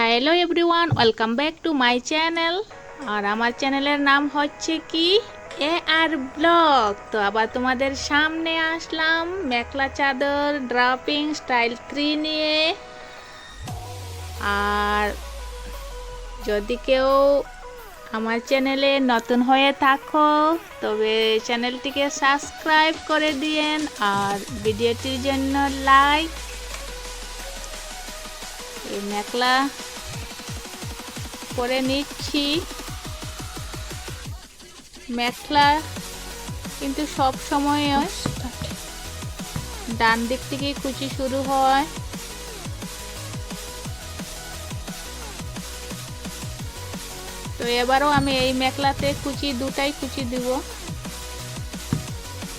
Hello everyone, welcome back to my channel. আর আমার চ্যানেলের নাম হচ্ছে কি এ আর ব্লগ। তো আবার তোমাদের সামনে আসলাম মেখলা চাদর ড্রাপিং স্টাইল 3 নিয়ে। আর যদি কেউ আমার চ্যানেলে নতুন হয়ে থাকো তবে চ্যানেলটিকে সাবস্ক্রাইব করে দিয়েন আর ভিডিওটির জন্য লাইক। এই মেখলা করে নিচ্ছি। মেখলা কিন্তু সব সময় ডান দিক থেকে কুচি শুরু হয়। তো এবারও আমি এই মেখলাতে কুচি দুটাই কুচি দিব।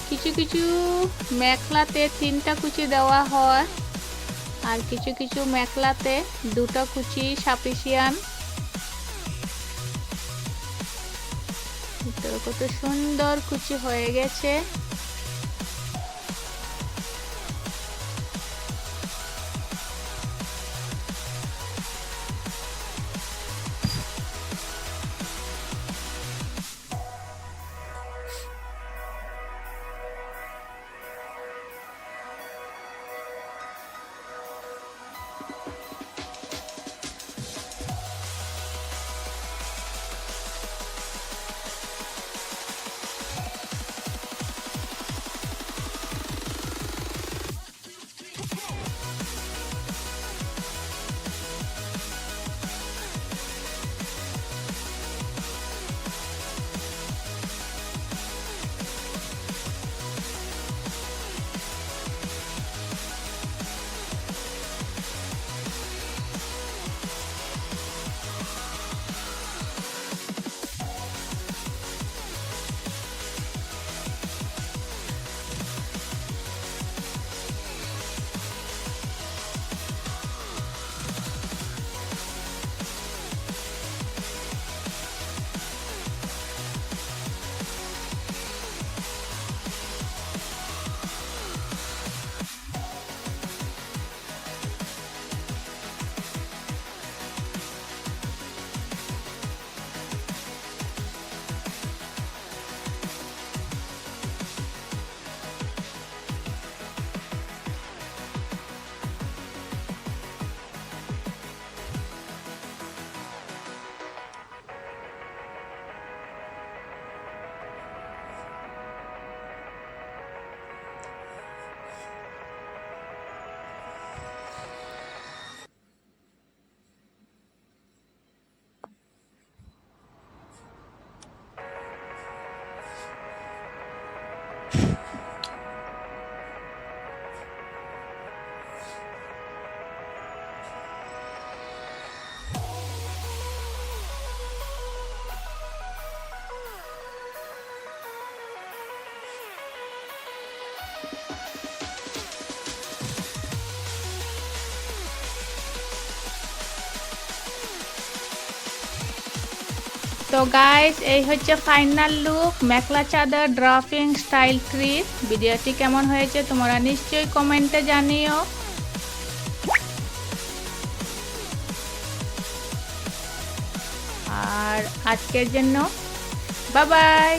কিছু কিছু মেখলাতে 3টা কুচি দেওয়া হয় আর কিছু কিছু মেখলাতে 2টা কুচি সাফিসিয়েন্ট। তো কত সুন্দর কুচি হয়ে গেছে। তো গাইস, এই হচ্ছে ফাইনাল লুক মেখলা চাদর ড্রাপিং স্টাইল 3। ভিডিওটি কেমন হয়েছে তোমরা নিশ্চয়ই কমেন্টে জানিও। আর আজকের জন্য বাই বাই।